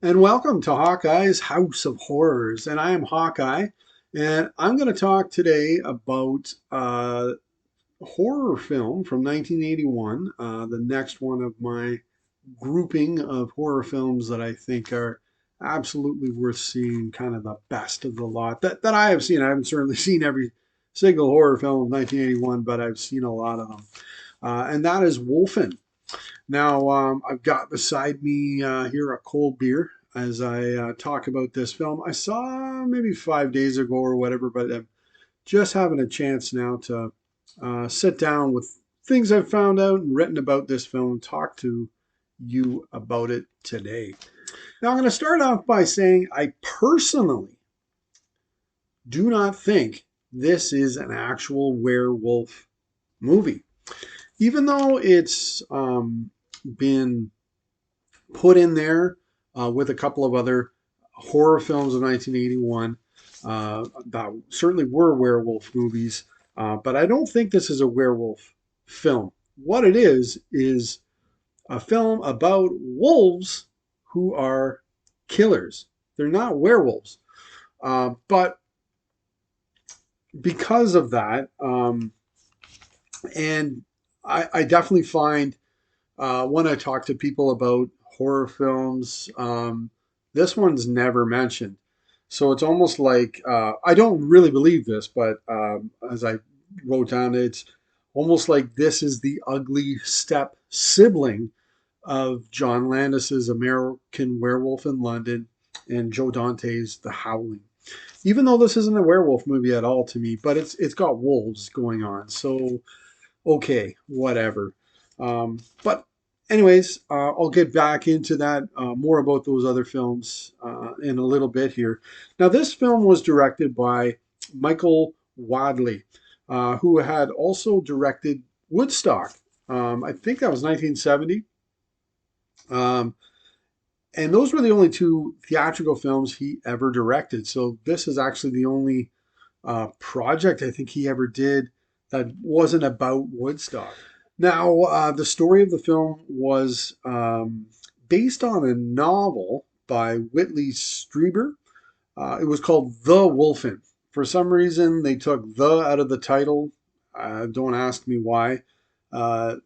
And welcome to Hawkeye's House of Horrors. And I am Hawkeye, and I'm going to talk today about a horror film from 1981, the next one of my grouping of horror films that I think are absolutely worth seeing, kind of the best of the lot that I have seen. I haven't certainly seen every single horror film of 1981, but I've seen a lot of them. And that is Wolfen. Now, I've got beside me here a cold beer as I talk about this film. I saw maybe 5 days ago or whatever, but I'm just having a chance now to sit down with things I've found out and written about this film and talk to you about it today. Now, I'm going to start off by saying I personally do not think this is an actual werewolf movie. Even though it's been put in there with a couple of other horror films of 1981 that certainly were werewolf movies, but I don't think this is a werewolf film. What it is a film about wolves who are killers. They're not werewolves, but because of that, and I definitely find when I talk to people about horror films, this one's never mentioned. So it's almost like I don't really believe this, but as I wrote down, it's almost like this is the ugly step sibling of John Landis's American Werewolf in London and Joe Dante's The Howling. Even though this isn't a werewolf movie at all to me, but it's got wolves going on. So okay, whatever. But anyways, I'll get back into that more about those other films in a little bit here. Now, this film was directed by Michael Wadley, who had also directed Woodstock. I think that was 1970. Um, and those were the only two theatrical films he ever directed. So this is actually the only project I think he ever did that wasn't about Woodstock. Now, the story of the film was based on a novel by Whitley Strieber. It was called The Wolfen. For some reason, they took the out of the title. Don't ask me why. Uh,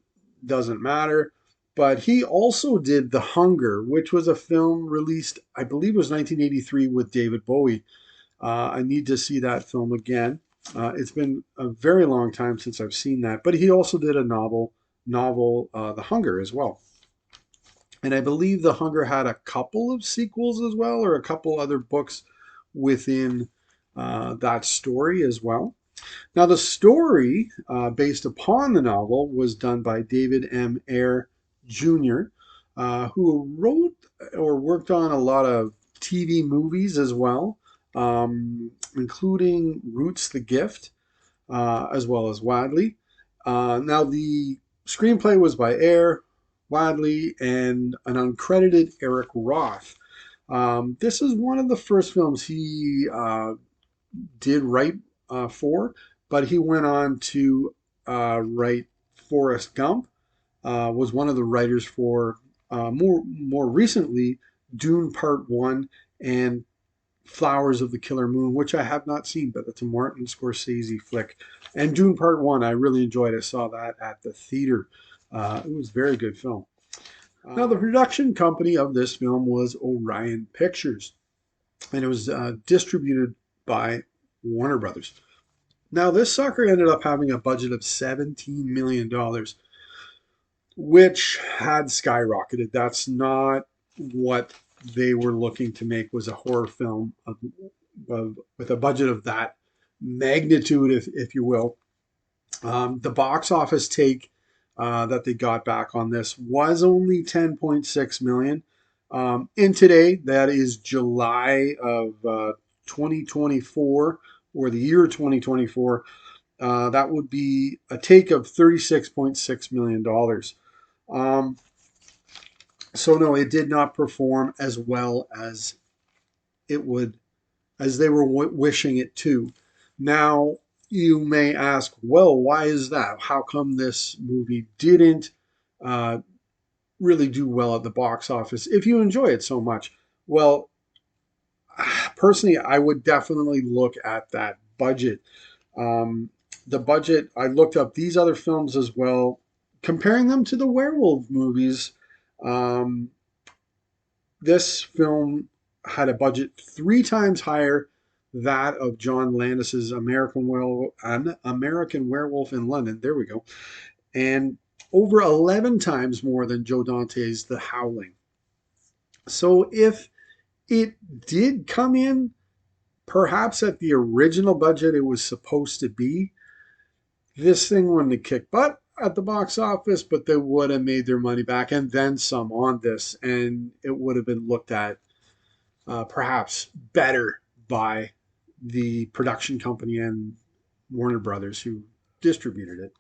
doesn't matter. But he also did The Hunger, which was a film released, I believe it was 1983 with David Bowie. I need to see that film again. It's been a very long time since I've seen that. But he also did a novel, The Hunger, as well. And I believe The Hunger had a couple of sequels as well, or a couple other books within that story as well. Now, the story based upon the novel was done by David M. Ayer Jr., who wrote or worked on a lot of TV movies as well, including Roots the Gift, as well as Wadley. Now, the screenplay was by Ayer, Wadley, and an uncredited Eric Roth. This is one of the first films he did write for, but he went on to write Forrest Gump. Was one of the writers for more recently Dune Part One and Flowers of the Killer Moon, which I have not seen, but it's a Martin Scorsese flick. And Dune Part One, I really enjoyed. I saw that at the theater. It was a very good film. Now, the production company of this film was Orion Pictures, and it was distributed by Warner Brothers. Now, this sucker ended up having a budget of $17 million, which had skyrocketed. That's not what they were looking to make, was a horror film with a budget of that magnitude, if you will. The box office take that they got back on this was only 10.6 million. In today, that is July of 2024, or the year 2024. That would be a take of $36.6 million. Um, so no, it did not perform as well as it would, as they were wishing it to. Now, you may ask, well, why is that? How come this movie didn't uh, really do well at the box office if you enjoy it so much? Well, personally, I would definitely look at that budget. Um, the budget, I looked up these other films as well, comparing them to the werewolf movies. Um, this film had a budget three times higher that of John Landis's American Werewolf in London. There we go, and over 11 times more than Joe Dante's The Howling. So if it did come in perhaps at the original budget it was supposed to be, this thing wouldn't have kicked butt at the box office, but they would have made their money back and then some on this, and it would have been looked at perhaps better by the production company and Warner Brothers who distributed it.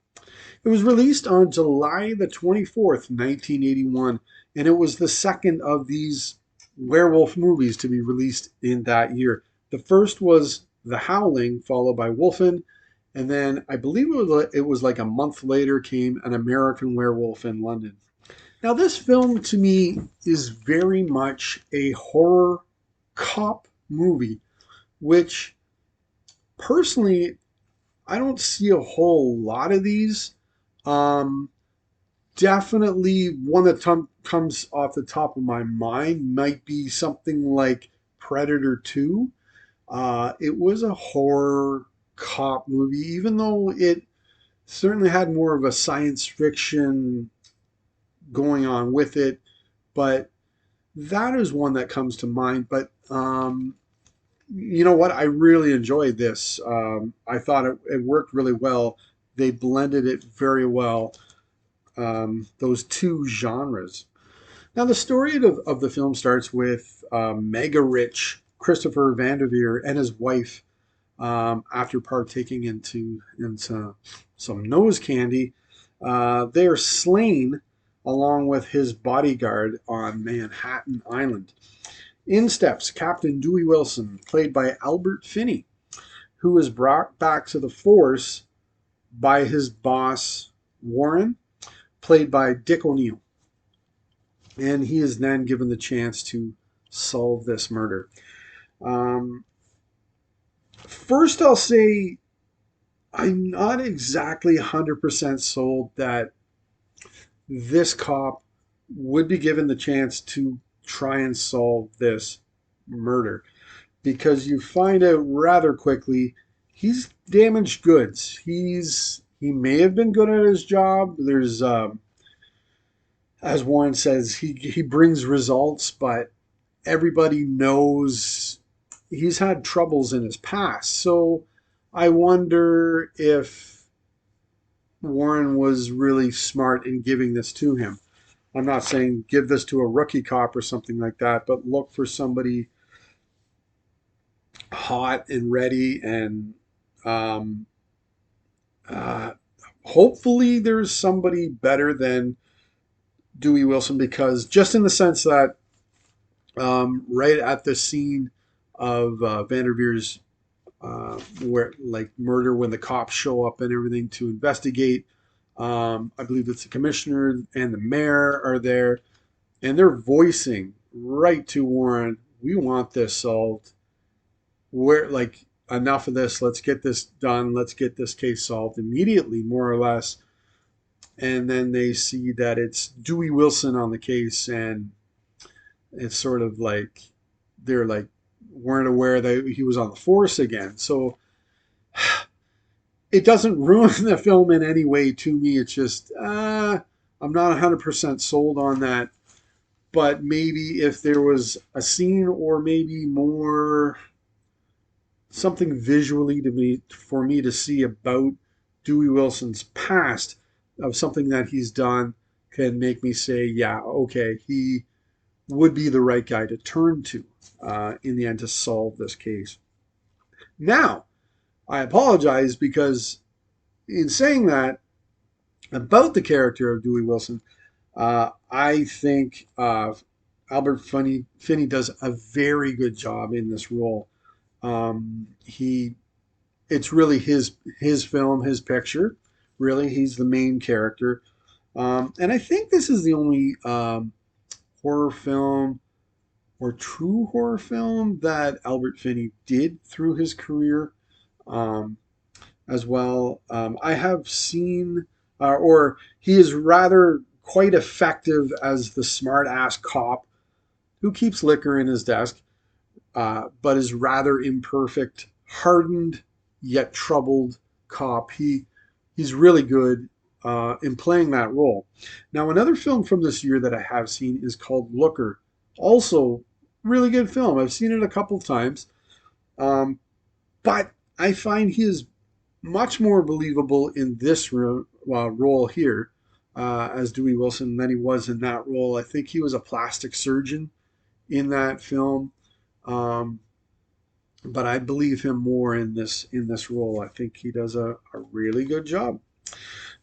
It was released on July the 24th, 1981, and it was the second of these werewolf movies to be released in that year. The first was The Howling, followed by Wolfen, and then I believe it was like a month later came An American Werewolf in London. Now, this film to me is very much a horror cop movie, which personally I don't see a whole lot of these. Um, Definitely one that comes off the top of my mind might be something like Predator 2. It was a horror cop movie, even though it certainly had more of a science fiction going on with it. But that is one that comes to mind. But you know what? I really enjoyed this. I thought it worked really well. They blended it very well, those two genres. Now, the story of the film starts with mega rich Christopher Vanderveer and his wife, after partaking into some nose candy. They are slain along with his bodyguard on Manhattan Island. In steps Captain Dewey Wilson, played by Albert Finney, who is brought back to the force by his boss, Warren, played by Dick O'Neill. And he is then given the chance to solve this murder. Um, First, I'll say I'm not exactly 100% sold that this cop would be given the chance to try and solve this murder, because you find out rather quickly he's damaged goods. He may have been good at his job. There's as Warren says, he brings results, but everybody knows he's had troubles in his past. So I wonder if Warren was really smart in giving this to him. I'm not saying give this to a rookie cop or something like that, but look for somebody hot and ready, and um, uh, hopefully there's somebody better than Dewey Wilson, because just in the sense that right at the scene of Vanderveer's where like murder, when the cops show up and everything to investigate, I believe it's the commissioner and the mayor are there, and they're voicing right to Warren, we want this solved. We're like, enough of this. Let's get this done. Let's get this case solved immediately, more or less. And then they see that it's Dewey Wilson on the case, and it's sort of like they're like weren't aware that he was on the force again. So it doesn't ruin the film in any way to me. It's just I'm not 100% sold on that. But maybe if there was a scene, or maybe more something visually to me for me to see about Dewey Wilson's past, of something that he's done, can make me say, yeah, okay, he would be the right guy to turn to in the end to solve this case. Now, I apologize, because in saying that about the character of Dewey Wilson, I think Albert Finney does a very good job in this role. He It's really his film, his picture. Really, he's the main character, and I think this is the only horror film or true horror film that Albert Finney did through his career um, as well. I have seen, or he is rather quite effective as the smart ass cop who keeps liquor in his desk, but is rather imperfect, hardened yet troubled cop. He's really good in playing that role. Now, another film from this year that I have seen is called Looker. Also, really good film. I've seen it a couple of times, um, but I find he is much more believable in this role here as Dewey Wilson than he was in that role. I think he was a plastic surgeon in that film. Um, but I believe him more in this role. I think he does a really good job.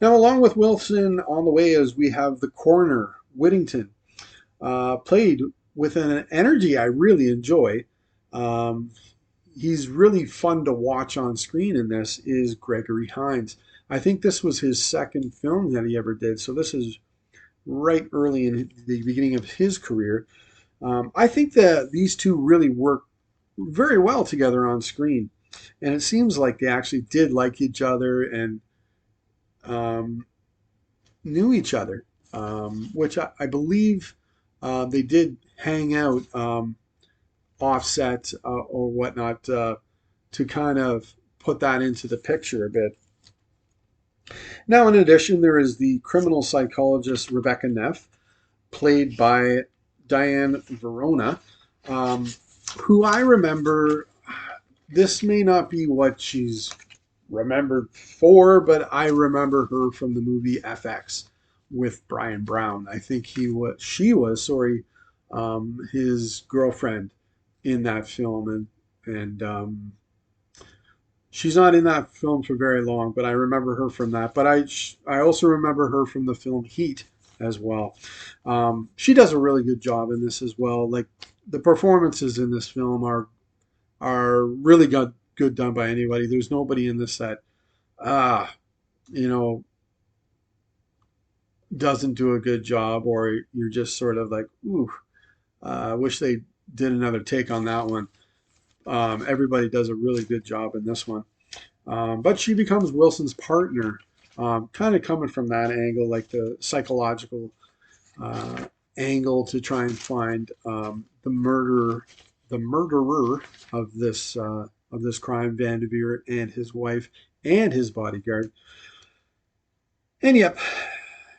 Now, along with Wilson on the way, as we have the coroner Whittington, played with an energy I really enjoy. Um, he's really fun to watch on screen in this. Is Gregory Hines? I think this was his second film that he ever did, so this is right early in the beginning of his career. I think that these two really work very well together on screen. And it seems like they actually did like each other and um, knew each other, which I believe they did hang out offset or whatnot to kind of put that into the picture a bit. Now, in addition, there is the criminal psychologist Rebecca Neff, played by Diane Verona, um, who I remember. This may not be what she's remembered for, but I remember her from the movie FX with Brian Brown. I think his girlfriend in that film, and she's not in that film for very long, but I remember her from that. But I also remember her from the film Heat as well. She does a really good job in this as well. Like the performances in this film are really good done by anybody. There's nobody in this that ah you know doesn't do a good job, or you're just sort of like, ooh, I wish they did another take on that one. Everybody does a really good job in this one. But she becomes Wilson's partner, kind of coming from that angle, like the psychological uh, angle to try and find the murderer of this crime, Vanderveer and his wife and his bodyguard. And yep,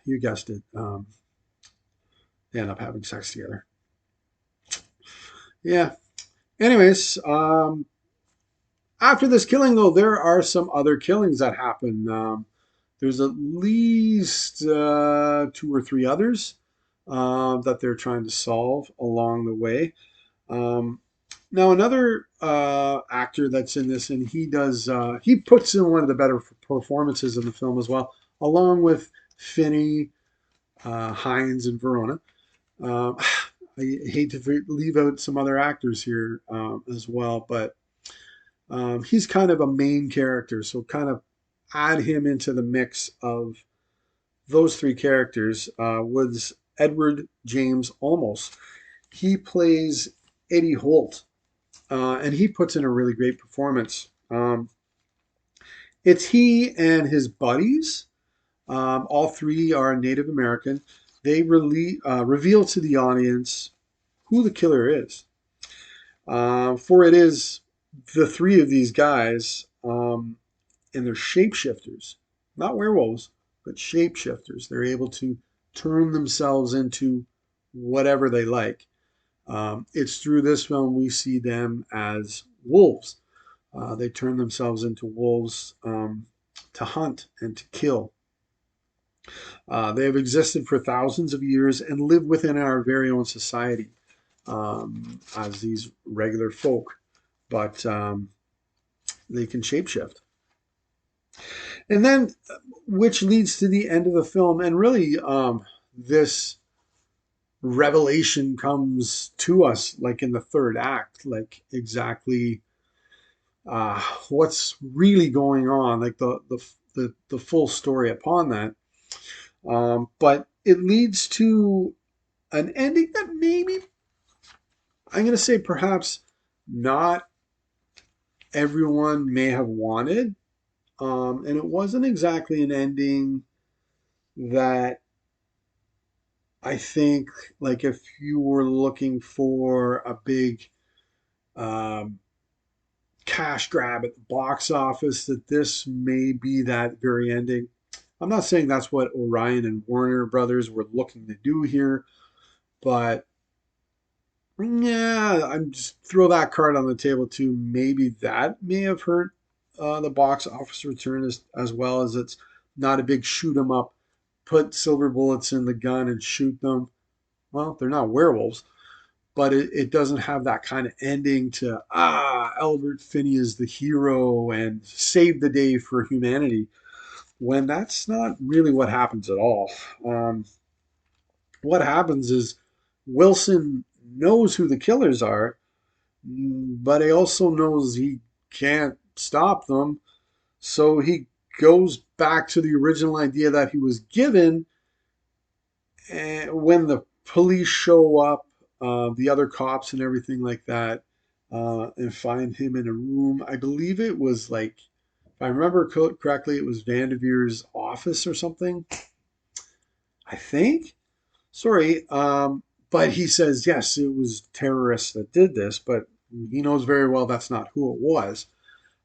you guessed it. They end up having sex together. Yeah. Anyways, after this killing, though, there are some other killings that happen. There's at least two or three others that they're trying to solve along the way. Um, Now, another actor that's in this, and he puts in one of the better performances in the film as well, along with Finney, Hines, and Verona. Um, I hate to leave out some other actors here as well, but he's kind of a main character, so kind of add him into the mix of those three characters. Was Edward James Olmos. He plays Eddie Holt, and he puts in a really great performance. It's he and his buddies. All three are Native American. They reveal to the audience who the killer is. For it is the three of these guys, and they're shapeshifters, not werewolves, but shapeshifters. They're able to turn themselves into whatever they like. It's through this film we see them as wolves. They turn themselves into wolves to hunt and to kill. They have existed for thousands of years and live within our very own society as these regular folk, but they can shapeshift. And then, which leads to the end of the film, and really, this revelation comes to us like in the third act, like exactly what's really going on, like the full story upon that. But it leads to an ending that I'm going to say perhaps not everyone may have wanted. And it wasn't exactly an ending that I think, like, if you were looking for a big um, cash grab at the box office, that this may be that very ending. I'm not saying that's what Orion and Warner Brothers were looking to do here, but yeah, I'm just throw that card on the table too. Maybe that may have hurt the box office return as well, as it's not a big shoot 'em up, put silver bullets in the gun and shoot them. Well, they're not werewolves, but it doesn't have that kind of ending to, Albert Finney is the hero and save the day for humanity, when that's not really what happens at all. What happens is Wilson knows who the killers are, but he also knows he can't stop them. So he goes back to the original idea that he was given. And when the police show up, the other cops and everything like that, and find him in a room, I believe it was like, if I remember correctly, it was Vanderveer's office or something, I think. Sorry. But he says, yes, it was terrorists that did this, but he knows very well that's not who it was.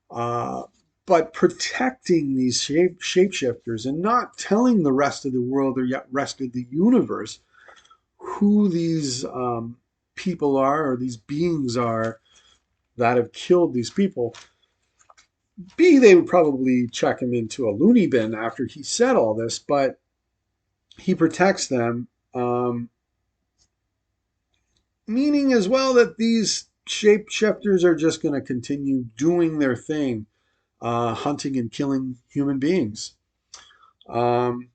Uh, but protecting these shapeshifters and not telling the rest of the world or yet rest of the universe who these people are or these beings are that have killed these people. B, they would probably check him into a loony bin after he said all this, but he protects them, meaning as well that these shapeshifters are just going to continue doing their thing, hunting and killing human beings. Um,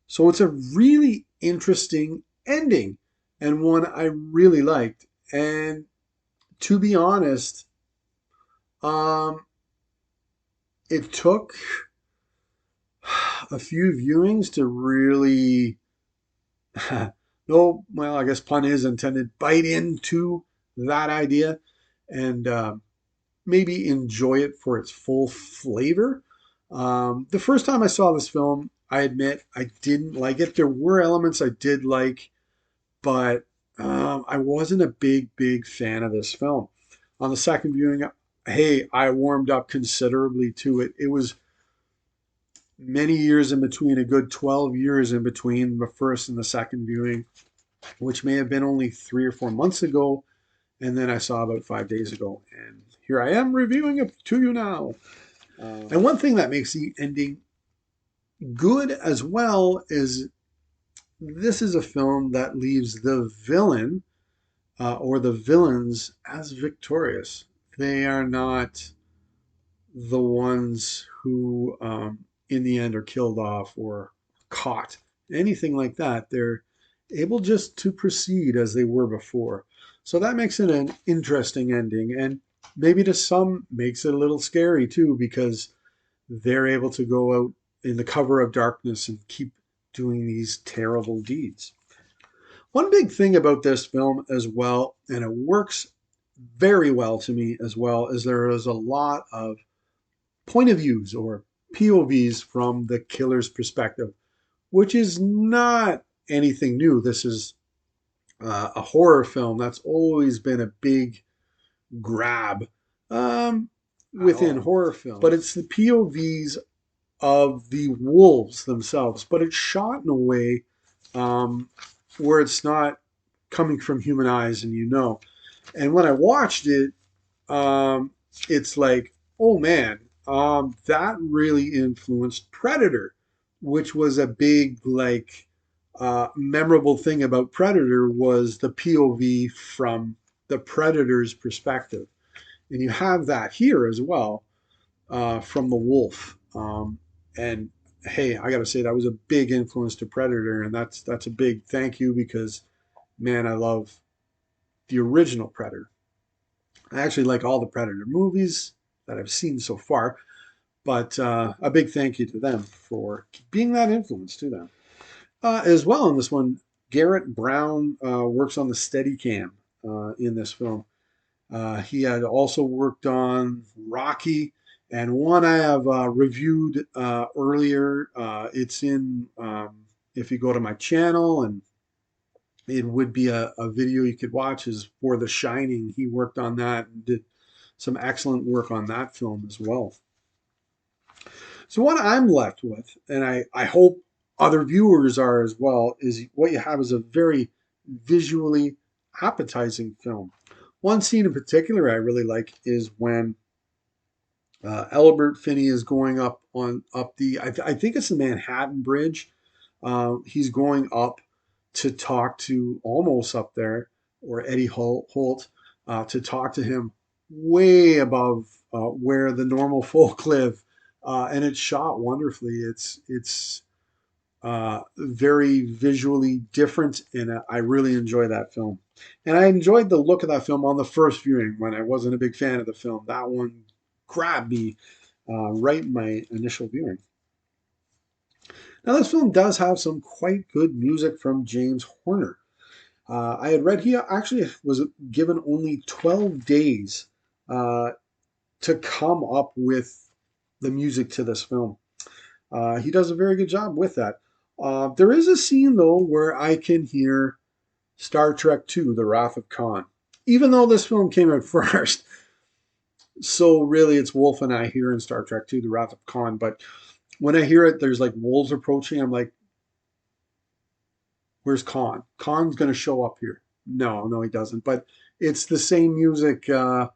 so it's a really interesting ending and one I really liked. And to be honest, um, it took a few viewings to really, no, well, I guess pun is intended, bite into that idea and maybe enjoy it for its full flavor. The first time I saw this film, I admit I didn't like it. There were elements I did like, but I wasn't a big fan of this film. On the second viewing, hey, I warmed up considerably to it. It was many years in between, a good 12 years in between the first and the second viewing, which may have been only 3 or 4 months ago. And then I saw about 5 days ago. And here I am reviewing it to you now. And one thing that makes the ending good as well is this is a film that leaves the villain or the villains as victorious. They are not the ones who, in the end, are killed off or caught, anything like that. They're able just to proceed as they were before. So that makes it an interesting ending, and maybe to some makes it a little scary too, because they're able to go out in the cover of darkness and keep doing these terrible deeds. One big thing about this film as well, and it works very well to me as well, is there is a lot of point of views or POVs from the killer's perspective, which is not anything new. This is a horror film. That's always been a big grab within horror films. But it's the POVs of the wolves themselves, but it's shot in a way where it's not coming from human eyes, and you know. And when I watched it, it's like, oh man, that really influenced Predator, which was a big, like, memorable thing about Predator was the POV from the Predator's perspective. And you have that here as well from the wolf. And hey, I got to say that was a big influence to Predator, and that's a big thank you because man, I love the original Predator. I actually like all the Predator movies that I've seen so far, but a big thank you to them for being that influence to them. As well in this one, Garrett Brown works on the Steadicam. in this film. He had also worked on Rocky, and one I have reviewed earlier. It's in, if you go to my channel, and it would be a video you could watch, is for The Shining. He worked on that and did some excellent work on that film as well. So what I'm left with, and I hope other viewers are as well, is what you have is a very visually appetizing film. One scene in particular I really like is when Albert Finney is going up the, I think it's the Manhattan Bridge. He's going up to talk to, almost up there, or Eddie Holt, to talk to him way above where the normal folk live, and it's shot wonderfully. It's very visually different, and I really enjoy that film. And I enjoyed the look of that film on the first viewing when I wasn't a big fan of the film. That one grabbed me right in my initial viewing. Now, this film does have some quite good music from James Horner. I had read he actually was given only 12 days uh, to come up with the music to this film. He does a very good job with that. There is a scene, though, where I can hear Star Trek II, The Wrath of Khan. Even though this film came out first, so really it's Wolfen I hear in Star Trek II, The Wrath of Khan. But when I hear it, there's like wolves approaching. I'm like, where's Khan? Khan's going to show up here. No, no, he doesn't. But it's the same music, and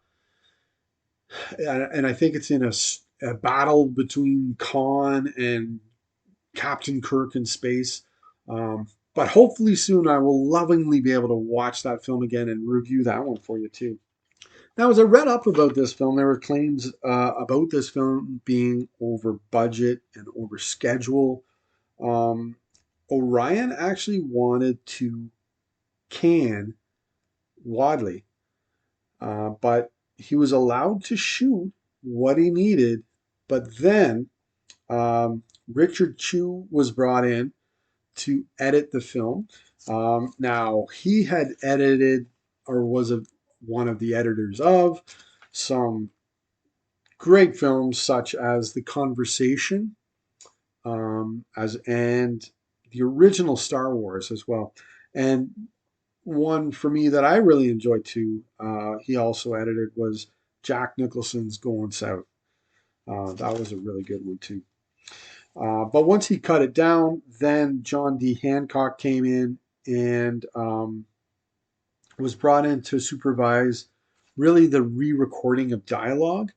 I think it's in a battle between Khan and Captain Kirk in space. But hopefully soon I will lovingly be able to watch that film again and review that one for you too. Now, as I read up about this film, there were claims about this film being over budget and over schedule. Um, Orion actually wanted to can Wadley, but he was allowed to shoot what he needed. But then Richard Chew was brought in to edit the film. Now, he had edited, or was one of the editors of, some great films such as The Conversation, and the original Star Wars as well. And one for me that I really enjoyed too, he also edited, was Jack Nicholson's Going South. That was a really good one too. But once he cut it down, then John D. Hancock came in and was brought in to supervise really the re-recording of dialogue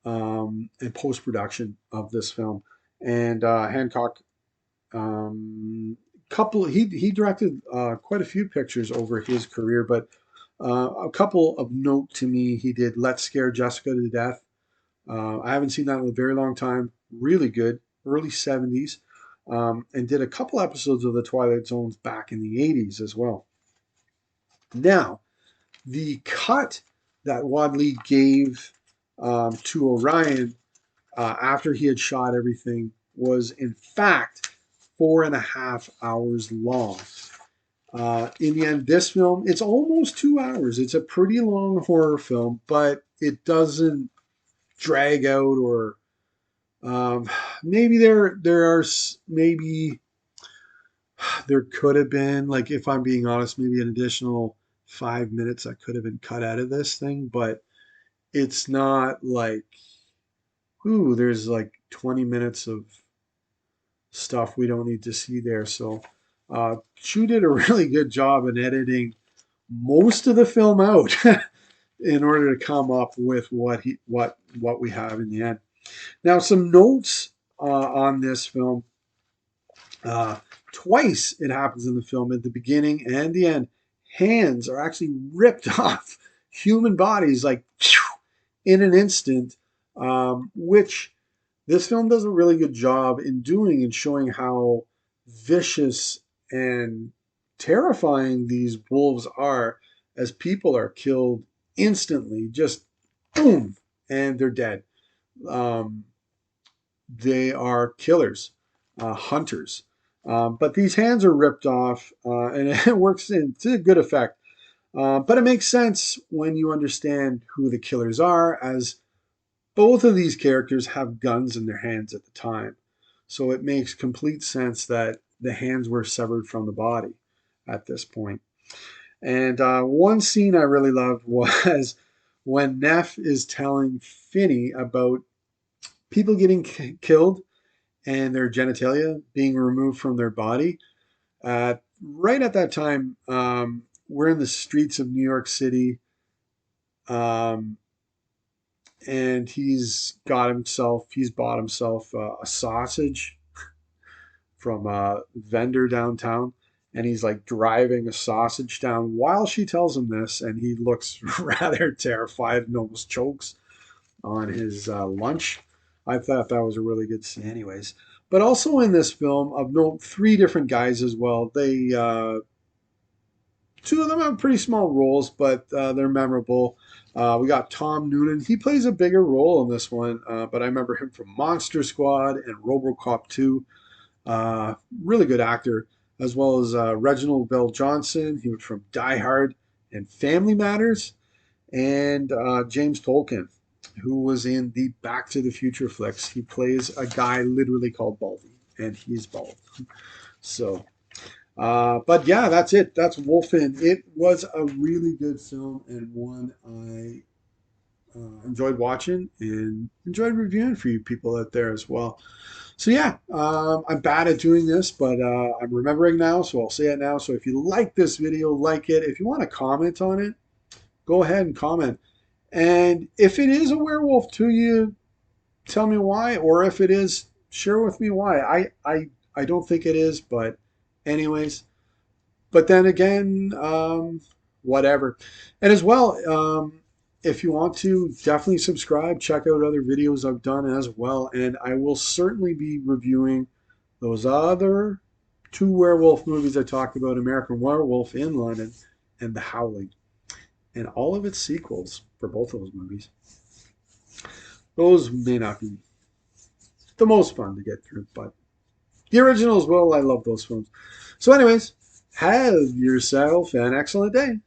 and post-production of this film. And Hancock, he directed quite a few pictures over his career, but a couple of note to me, he did Let's Scare Jessica to Death. I haven't seen that in a very long time. Really good, early 70s. And did a couple episodes of The Twilight Zones back in the 80s as well. Now, the cut that Wadley gave to Orion after he had shot everything was, in fact, 4.5 hours long. In the end, this film, it's almost 2 hours. It's a pretty long horror film, but it doesn't drag out, or maybe maybe there could have been, like, if I'm being honest, maybe an additional 5 minutes that could have been cut out of this thing, but it's not like, ooh, there's like 20 minutes of stuff we don't need to see there. So Chu did a really good job in editing most of the film out in order to come up with what we have in the end. Now, some notes on this film. Uh, Twice it happens in the film, at the beginning and the end. Hands are actually ripped off human bodies, like in an instant, which this film does a really good job in doing, and showing how vicious and terrifying these wolves are, as people are killed instantly, just boom, and they're dead. Um, they are killers, hunters. But these hands are ripped off, and it works to good effect. But it makes sense when you understand who the killers are, as both of these characters have guns in their hands at the time. So it makes complete sense that the hands were severed from the body at this point. And one scene I really loved was when Neff is telling Finney about people getting killed and their genitalia being removed from their body. Right at that time, we're in the streets of New York City, um, and he's bought himself a sausage from a vendor downtown, and he's like driving a sausage down while she tells him this, and he looks rather terrified and almost chokes on his lunch. I thought that was a really good scene, anyways. But also in this film, I've known three different guys as well. Two of them have pretty small roles, but they're memorable. We got Tom Noonan. He plays a bigger role in this one, but I remember him from Monster Squad and RoboCop 2. Really good actor, as well as Reginald Bell Johnson. He was from Die Hard and Family Matters, and James Tolkien, who was in the Back to the Future flicks. He plays a guy literally called Baldy, and he's bald. So, but yeah, that's it. That's Wolfen. It was a really good film and one I enjoyed watching and enjoyed reviewing for you people out there as well. So yeah, I'm bad at doing this, but I'm remembering now, so I'll say it now. So if you like this video, like it. If you want to comment on it, go ahead and comment. And if it is a werewolf to you, tell me why. Or if it is, share with me why. I don't think it is, but anyways. But then again, whatever. And as well, if you want to, definitely subscribe. Check out other videos I've done as well. And I will certainly be reviewing those other two werewolf movies I talked about, American Werewolf in London and The Howling, and all of its sequels for both of those movies. Those may not be the most fun to get through, but the originals will. I love those films. So anyways, have yourself an excellent day.